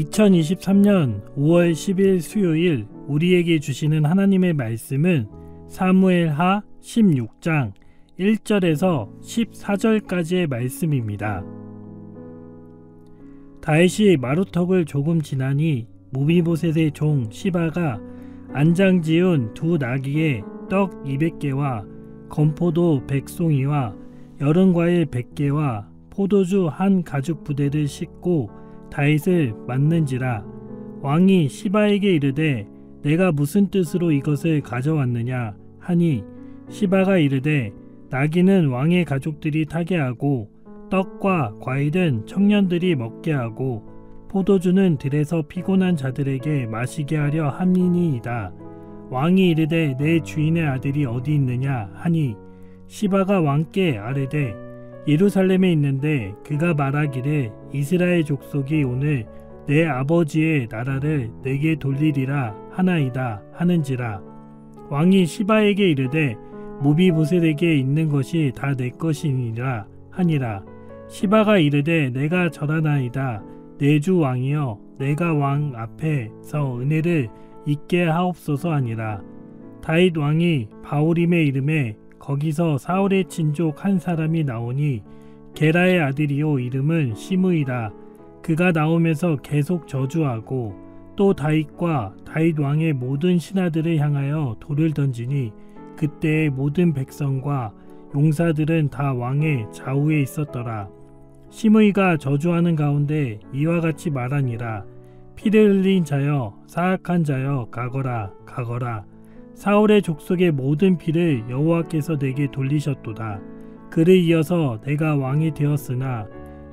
2023년 5월 10일 수요일 우리에게 주시는 하나님의 말씀은 사무엘하 16장 1절에서 14절까지의 말씀입니다. 다윗이 마루턱을 조금 지나니 무비보셋의 종 시바가 안장지은 두 나귀에 떡 200개와 건포도 100송이와 여름과일 100개와 포도주 한 가죽 부대를 싣고 다윗을 맞는지라. 왕이 시바에게 이르되 내가 무슨 뜻으로 이것을 가져왔느냐 하니 시바가 이르되 나귀는 왕의 가족들이 타게 하고 떡과 과일은 청년들이 먹게 하고 포도주는 들에서 피곤한 자들에게 마시게 하려 함이니이다. 왕이 이르되 내 주인의 아들이 어디 있느냐 하니 시바가 왕께 아뢰되 예루살렘에 있는데 그가 말하기를 이스라엘 족속이 오늘 내 아버지의 나라를 내게 돌리리라 하나이다 하는지라. 왕이 시바에게 이르되 무비보셋에게 있는 것이 다 내 것이니라 하니라. 시바가 이르되 내가 절하나이다. 내 주 왕이여 내가 왕 앞에서 은혜를 잊게 하옵소서 하니라. 다윗 왕이 바후림의 이름에 거기서 사울의 친족 한 사람이 나오니 게라의 아들이요 이름은 시므이라. 그가 나오면서 계속 저주하고 또 다윗과 다윗 왕의 모든 신하들을 향하여 돌을 던지니 그때의 모든 백성과 용사들은 다 왕의 좌우에 있었더라. 시므이가 저주하는 가운데 이와 같이 말하니라. 피를 흘린 자여 사악한 자여 가거라 가거라. 사울의 족속의 모든 피를 여호와께서 내게 돌리셨도다. 그를 이어서 내가 왕이 되었으나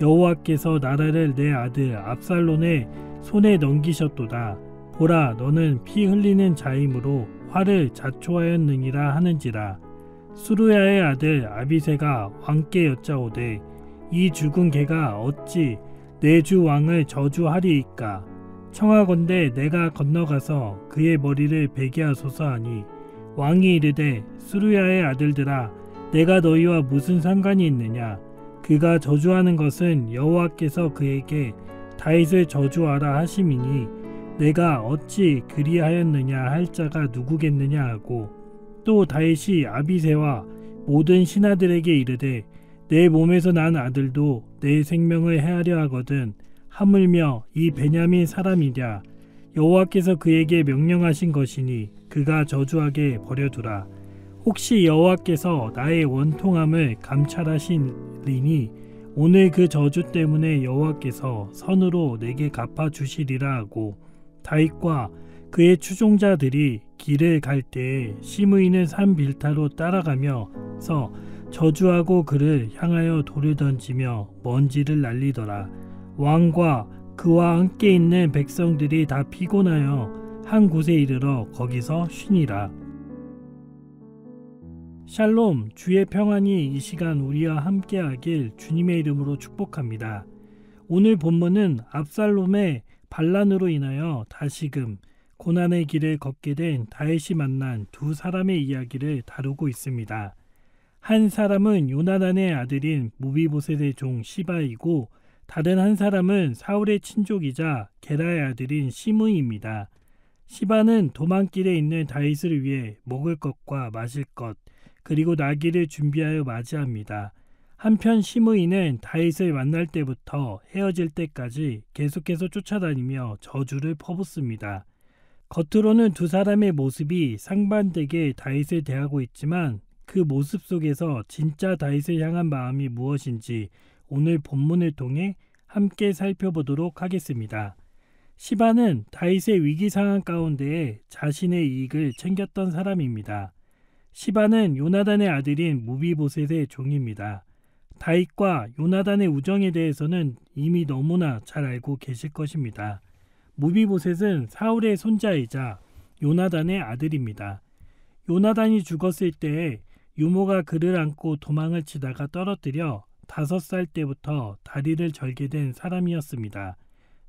여호와께서 나라를 내 아들 압살롬의 손에 넘기셨도다. 보라 너는 피 흘리는 자이므로 화를 자초하였느니라 하는지라. 수루야의 아들 아비새가 왕께 여짜오되 이 죽은 개가 어찌 내 주 왕을 저주하리이까. 청하건대 내가 건너가서 그의 머리를 베게 하소서 하니 왕이 이르되 수루야의 아들들아 내가 너희와 무슨 상관이 있느냐. 그가 저주하는 것은 여호와께서 그에게 다윗을 저주하라 하심이니 내가 어찌 그리하였느냐 할 자가 누구겠느냐 하고 또 다윗이 아비새와 모든 신하들에게 이르되 내 몸에서 난 아들도 내 생명을 해하려 하거든 하물며 이 베냐민 사람이랴. 여호와께서 그에게 명령하신 것이니 그가 저주하게 버려두라. 혹시 여호와께서 나의 원통함을 감찰하시리니 오늘 그 저주 때문에 여호와께서 선으로 내게 갚아주시리라 하고 다윗과 그의 추종자들이 길을 갈 때에 시므이는 산 빌타로 따라가면서 저주하고 그를 향하여 돌을 던지며 먼지를 날리더라. 왕과 그와 함께 있는 백성들이 다 피곤하여 한 곳에 이르러 거기서 쉬니라. 샬롬, 주의 평안이 이 시간 우리와 함께하길 주님의 이름으로 축복합니다. 오늘 본문은 압살롬의 반란으로 인하여 다시금 고난의 길을 걷게 된 다윗이 만난 두 사람의 이야기를 다루고 있습니다. 한 사람은 요나단의 아들인 무비보셋의 종 시바이고 다른 한 사람은 사울의 친족이자 게라의 아들인 시므이입니다. 시바는 도망길에 있는 다윗을 위해 먹을 것과 마실 것 그리고 나귀를 준비하여 맞이합니다. 한편 시므이는 다윗을 만날 때부터 헤어질 때까지 계속해서 쫓아다니며 저주를 퍼붓습니다. 겉으로는 두 사람의 모습이 상반되게 다윗을 대하고 있지만 그 모습 속에서 진짜 다윗을 향한 마음이 무엇인지 오늘 본문을 통해 함께 살펴보도록 하겠습니다. 시바는 다윗의 위기 상황 가운데에 자신의 이익을 챙겼던 사람입니다. 시바는 요나단의 아들인 무비보셋의 종입니다. 다윗과 요나단의 우정에 대해서는 이미 너무나 잘 알고 계실 것입니다. 무비보셋은 사울의 손자이자 요나단의 아들입니다. 요나단이 죽었을 때에 유모가 그를 안고 도망을 치다가 떨어뜨려 5살 때부터 다리를 절게 된 사람이었습니다.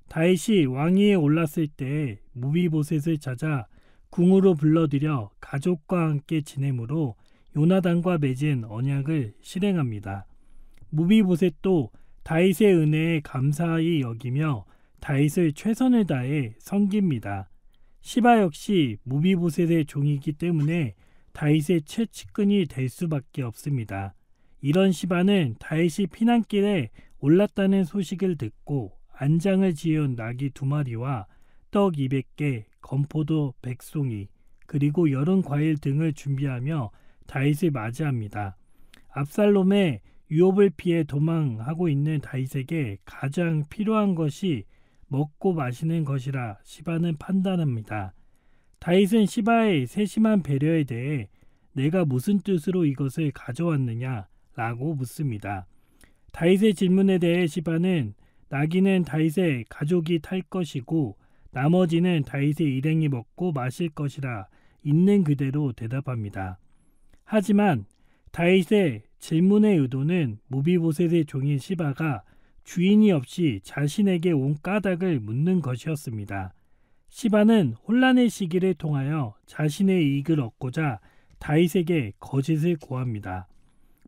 다윗이 왕위에 올랐을 때에 무비보셋을 찾아 궁으로 불러들여 가족과 함께 지내므로 요나단과 맺은 언약을 실행합니다. 무비보셋도 다윗의 은혜에 감사히 여기며 다윗을 최선을 다해 섬깁니다. 시바 역시 무비보셋의 종이기 때문에 다윗의 최측근이 될 수밖에 없습니다. 이런 시바는 다윗이 피난길에 올랐다는 소식을 듣고 안장을 지은 나귀 2마리와 떡 200개, 건포도 100송이, 그리고 여름 과일 등을 준비하며 다윗을 맞이합니다. 압살롬의 유업을 피해 도망하고 있는 다윗에게 가장 필요한 것이 먹고 마시는 것이라 시바는 판단합니다. 다윗은 시바의 세심한 배려에 대해 내가 무슨 뜻으로 이것을 가져왔느냐 라고 묻습니다. 다윗의 질문에 대해 시바는 나귀는 다윗의 가족이 탈 것이고 나머지는 다윗의 일행이 먹고 마실 것이라 있는 그대로 대답합니다. 하지만 다윗의 질문의 의도는 무비보셋의 종인 시바가 주인이 없이 자신에게 온 까닭을 묻는 것이었습니다. 시바는 혼란의 시기를 통하여 자신의 이익을 얻고자 다윗에게 거짓을 고합니다.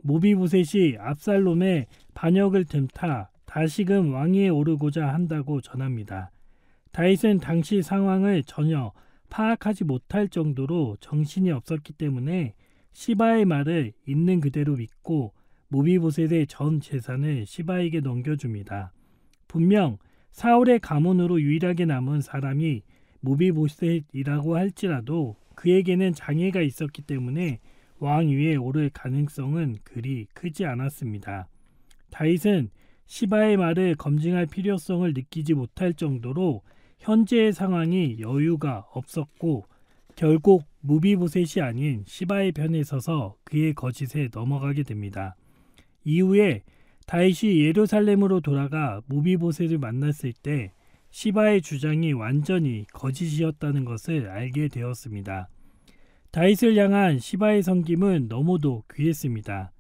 무비보셋이 압살롬의 반역을 틈타 다시금 왕위에 오르고자 한다고 전합니다. 다윗은 당시 상황을 전혀 파악하지 못할 정도로 정신이 없었기 때문에 시바의 말을 있는 그대로 믿고 무비보셋의 전 재산을 시바에게 넘겨줍니다. 분명 사울의 가문으로 유일하게 남은 사람이 무비보셋이라고 할지라도 그에게는 장애가 있었기 때문에 왕위에 오를 가능성은 그리 크지 않았습니다. 다윗은 시바의 말을 검증할 필요성을 느끼지 못할 정도로 현재의 상황이 여유가 없었고 결국 무비보셋이 아닌 시바의 편에 서서 그의 거짓에 넘어가게 됩니다. 이후에 다윗이 예루살렘으로 돌아가 무비보셋을 만났을 때 시바의 주장이 완전히 거짓이었다는 것을 알게 되었습니다. 다윗을 향한 시바의 섬김은 너무도 귀했습니다.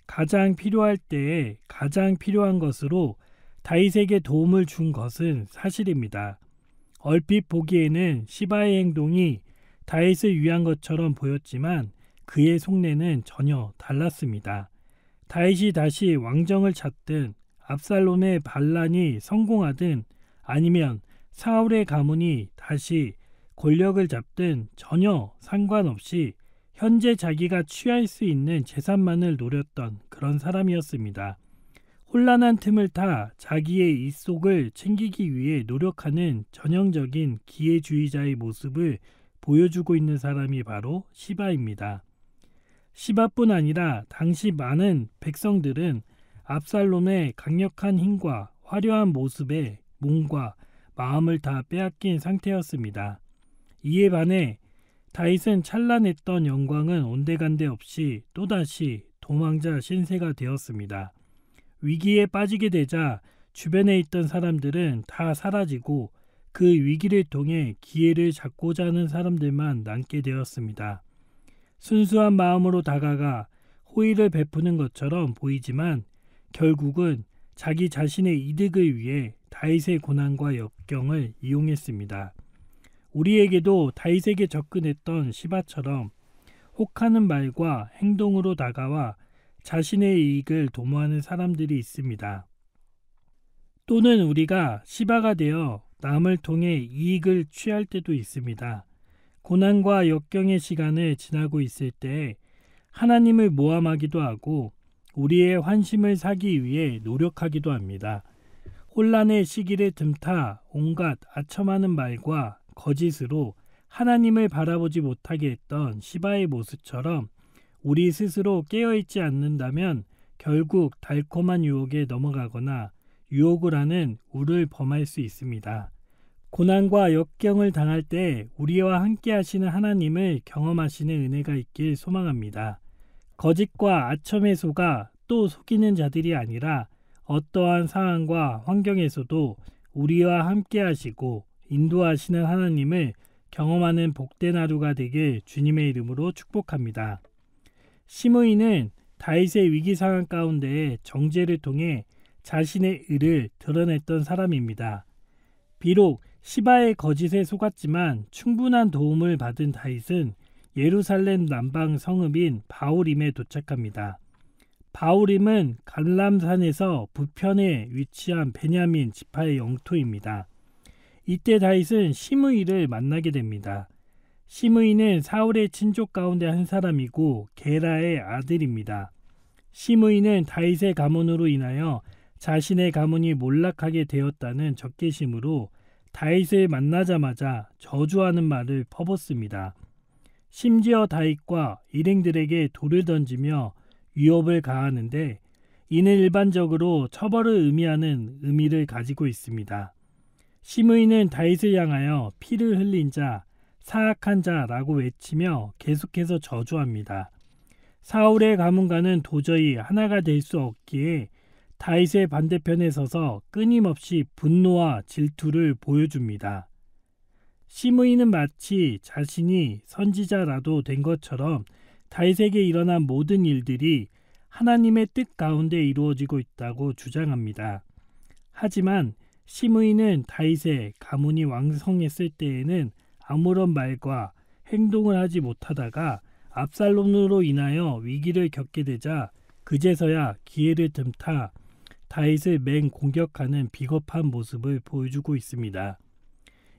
가장 필요할 때에 가장 필요한 것으로 다윗에게 도움을 준 것은 사실입니다. 얼핏 보기에는 시바의 행동이 다윗을 위한 것처럼 보였지만 그의 속내는 전혀 달랐습니다. 다윗이 다시 왕정을 찾든 압살롬의 반란이 성공하든 아니면 사울의 가문이 다시 권력을 잡든 전혀 상관없이 현재 자기가 취할 수 있는 재산만을 노렸던 그런 사람이었습니다. 혼란한 틈을 타 자기의 입속을 챙기기 위해 노력하는 전형적인 기회주의자의 모습을 보여주고 있는 사람이 바로 시바입니다. 시바뿐 아니라 당시 많은 백성들은 압살롬의 강력한 힘과 화려한 모습에 몸과 마음을 다 빼앗긴 상태였습니다. 이에 반해 다윗은 찬란했던 영광은 온데간데 없이 또다시 도망자 신세가 되었습니다. 위기에 빠지게 되자 주변에 있던 사람들은 다 사라지고 그 위기를 통해 기회를 잡고자 하는 사람들만 남게 되었습니다. 순수한 마음으로 다가가 호의를 베푸는 것처럼 보이지만 결국은 자기 자신의 이득을 위해 다윗의 고난과 역경을 이용했습니다. 우리에게도 다윗에게 접근했던 시바처럼 혹하는 말과 행동으로 다가와 자신의 이익을 도모하는 사람들이 있습니다. 또는 우리가 시바가 되어 남을 통해 이익을 취할 때도 있습니다. 고난과 역경의 시간을 지나고 있을 때 하나님을 모함하기도 하고 우리의 환심을 사기 위해 노력하기도 합니다. 혼란의 시기를 틈타 온갖 아첨하는 말과 거짓으로 하나님을 바라보지 못하게 했던 시바의 모습처럼 우리 스스로 깨어있지 않는다면 결국 달콤한 유혹에 넘어가거나 유혹을 하는 우를 범할 수 있습니다. 고난과 역경을 당할 때 우리와 함께 하시는 하나님을 경험하시는 은혜가 있길 소망합니다. 거짓과 아첨에 속아 또 속이는 자들이 아니라 어떠한 상황과 환경에서도 우리와 함께 하시고 인도하시는 하나님을 경험하는 복된 하루가 되길 주님의 이름으로 축복합니다. 시므이는 다윗의 위기 상황 가운데 정죄를 통해 자신의 의를 드러냈던 사람입니다. 비록 시바의 거짓에 속았지만 충분한 도움을 받은 다윗은 예루살렘 남방 성읍인 바후림에 도착합니다. 바후림은 갈람산에서 북편에 위치한 베냐민 지파의 영토입니다. 이때 다윗은 시므이를 만나게 됩니다. 시므이는 사울의 친족 가운데 한 사람이고 게라의 아들입니다. 시므이는 다윗의 가문으로 인하여 자신의 가문이 몰락하게 되었다는 적개심으로 다윗을 만나자마자 저주하는 말을 퍼붓습니다. 심지어 다윗과 일행들에게 돌을 던지며 위협을 가하는데 이는 일반적으로 처벌을 의미하는 의미를 가지고 있습니다. 시므이는 다윗을 향하여 피를 흘린 자, 사악한 자라고 외치며 계속해서 저주합니다. 사울의 가문과는 도저히 하나가 될 수 없기에 다윗의 반대편에 서서 끊임없이 분노와 질투를 보여줍니다. 시므이는 마치 자신이 선지자라도 된 것처럼 다윗에게 일어난 모든 일들이 하나님의 뜻 가운데 이루어지고 있다고 주장합니다. 하지만 시므이는 다윗의 가문이 왕성했을 때에는 아무런 말과 행동을 하지 못하다가 압살롬으로 인하여 위기를 겪게 되자 그제서야 기회를 틈타 다윗을 맹공격하는 비겁한 모습을 보여주고 있습니다.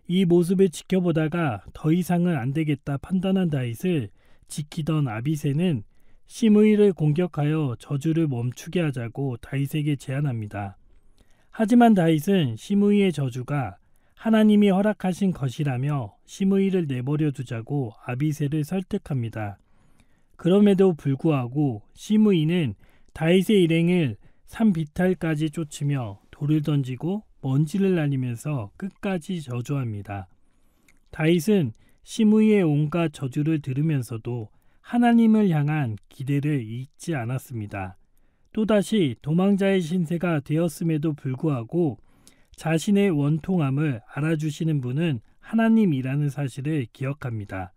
이 모습을 지켜보다가 더 이상은 안 되겠다 판단한 다윗을 지키던 아비새는 시므이를 공격하여 저주를 멈추게 하자고 다윗에게 제안합니다. 하지만 다윗은 시므이의 저주가 하나님이 허락하신 것이라며 시므이를 내버려 두자고 아비새를 설득합니다. 그럼에도 불구하고 시므이는 다윗의 일행을 산비탈까지 쫓으며 돌을 던지고 먼지를 날리면서 끝까지 저주합니다. 다윗은 시므이의 온갖 저주를 들으면서도 하나님을 향한 기대를 잊지 않았습니다. 또다시 도망자의 신세가 되었음에도 불구하고 자신의 원통함을 알아주시는 분은 하나님이라는 사실을 기억합니다.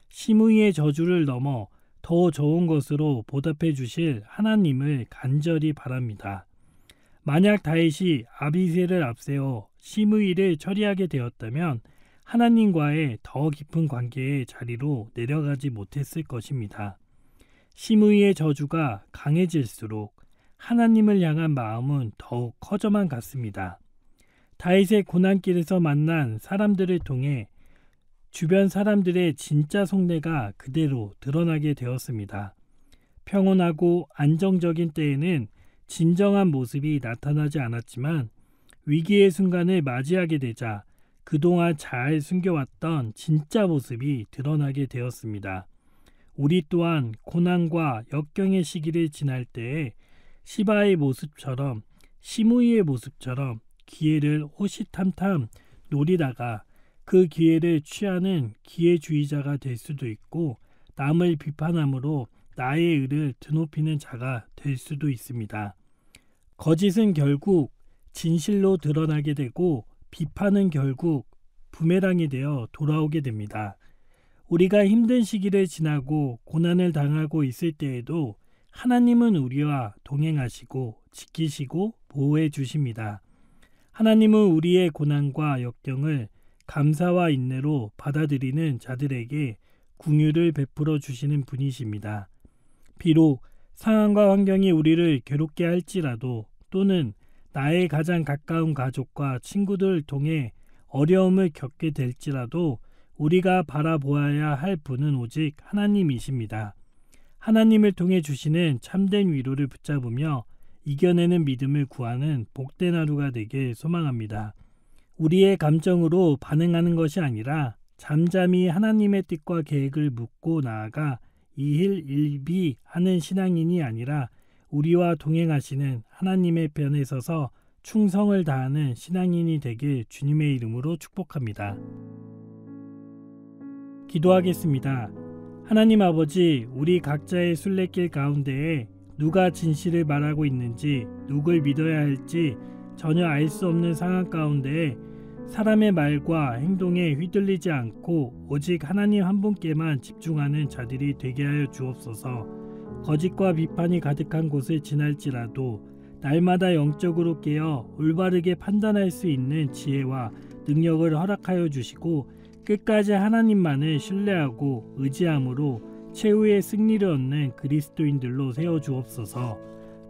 시므이의 저주를 넘어 더 좋은 것으로 보답해 주실 하나님을 간절히 바랍니다. 만약 다윗이 아비새를 앞세워 시므이를 처리하게 되었다면 하나님과의 더 깊은 관계의 자리로 내려가지 못했을 것입니다. 시므이의 저주가 강해질수록 하나님을 향한 마음은 더욱 커져만 갔습니다. 다윗의 고난길에서 만난 사람들을 통해 주변 사람들의 진짜 속내가 그대로 드러나게 되었습니다. 평온하고 안정적인 때에는 진정한 모습이 나타나지 않았지만 위기의 순간을 맞이하게 되자 그동안 잘 숨겨왔던 진짜 모습이 드러나게 되었습니다. 우리 또한 고난과 역경의 시기를 지날 때에 시바의 모습처럼 시므이의 모습처럼 기회를 호시탐탐 노리다가 그 기회를 취하는 기회주의자가 될 수도 있고 남을 비판함으로 나의 의를 드높이는 자가 될 수도 있습니다. 거짓은 결국 진실로 드러나게 되고 비판은 결국 부메랑이 되어 돌아오게 됩니다. 우리가 힘든 시기를 지나고 고난을 당하고 있을 때에도 하나님은 우리와 동행하시고 지키시고 보호해 주십니다. 하나님은 우리의 고난과 역경을 감사와 인내로 받아들이는 자들에게 긍휼을 베풀어 주시는 분이십니다. 비록 상황과 환경이 우리를 괴롭게 할지라도 또는 나의 가장 가까운 가족과 친구들을 통해 어려움을 겪게 될지라도 우리가 바라보아야 할 분은 오직 하나님이십니다. 하나님을 통해 주시는 참된 위로를 붙잡으며 이겨내는 믿음을 구하는 복된 하루가 되길 소망합니다. 우리의 감정으로 반응하는 것이 아니라 잠잠히 하나님의 뜻과 계획을 묻고 나아가 이힐일비하는 신앙인이 아니라 우리와 동행하시는 하나님의 편에 서서 충성을 다하는 신앙인이 되길 주님의 이름으로 축복합니다. 기도하겠습니다. 하나님 아버지, 우리 각자의 순례길 가운데에 누가 진실을 말하고 있는지, 누굴 믿어야 할지 전혀 알 수 없는 상황 가운데에 사람의 말과 행동에 휘둘리지 않고 오직 하나님 한 분께만 집중하는 자들이 되게 하여 주옵소서. 거짓과 비판이 가득한 곳을 지날지라도 날마다 영적으로 깨어 올바르게 판단할 수 있는 지혜와 능력을 허락하여 주시고 끝까지 하나님만을 신뢰하고 의지함으로 최후의 승리를 얻는 그리스도인들로 세워주옵소서.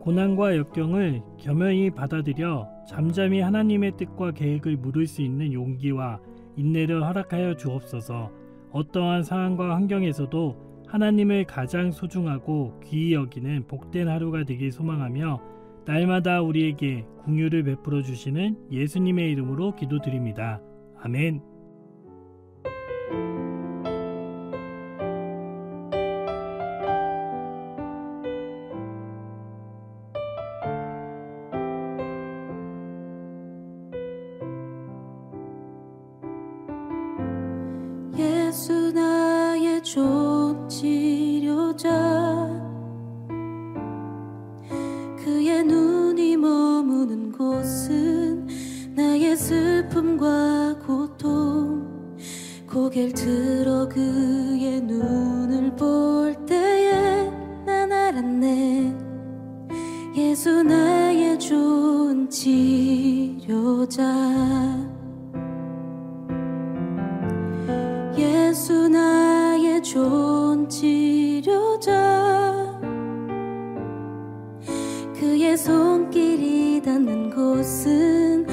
고난과 역경을 겸허히 받아들여 잠잠히 하나님의 뜻과 계획을 물을 수 있는 용기와 인내를 허락하여 주옵소서. 어떠한 상황과 환경에서도 하나님을 가장 소중하고 귀히 여기는 복된 하루가 되길 소망하며 날마다 우리에게 긍휼을 베풀어 주시는 예수님의 이름으로 기도드립니다. 아멘. 예수 나의 좋은 치료자, 그의 눈이 머무는 곳은 나의 슬픔과 고통, 고개를 들어 그의 눈을 볼 때에 난 알았네. 예수 나의 좋은 치료자, 예수 나의 좋은 치료자, 그의 손길이 닿는 곳은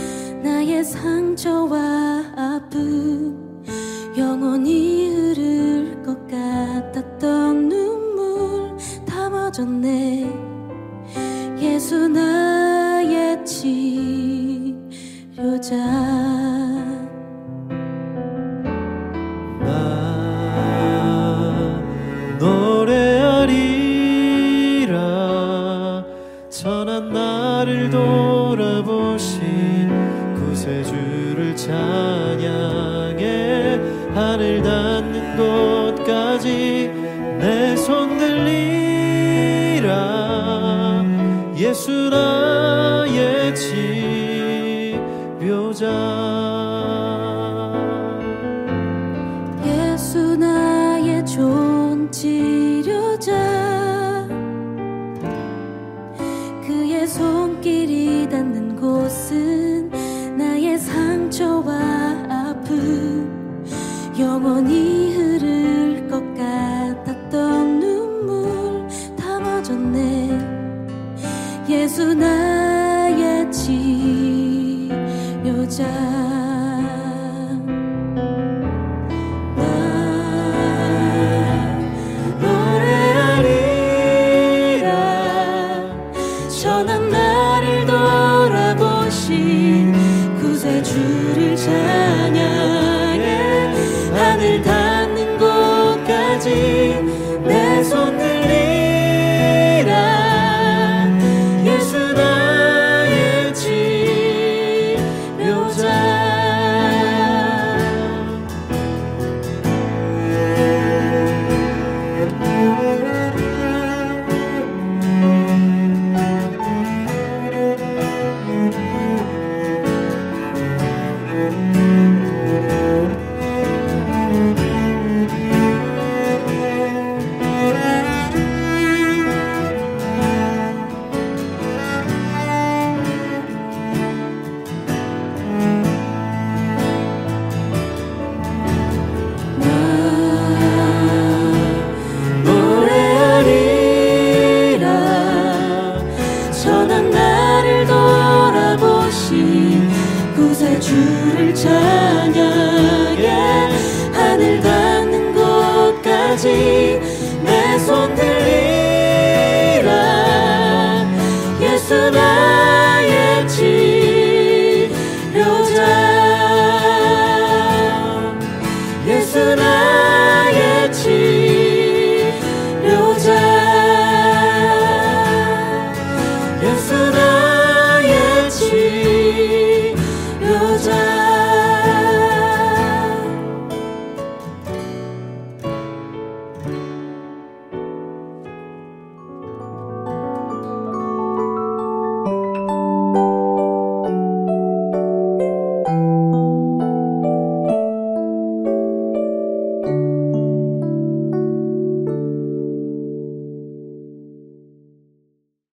나의 상처와 아픔, 영원히 흐를 것 같았던 눈물 다 멎었네. 예수 나의 치료자. 노래하리라 선한 나를 돌아보신 구세주를 찬양해 하늘 닿는 곳까지 내 손 들리라. 예수 나의 치료자, 예수 나의 좋은 치료자, 그의 손길이 닿는 곳은 나의 상처와 아픔, 영원히 흐를 것 같았던 눈물 다 멎었네. 예수 나의 치료자.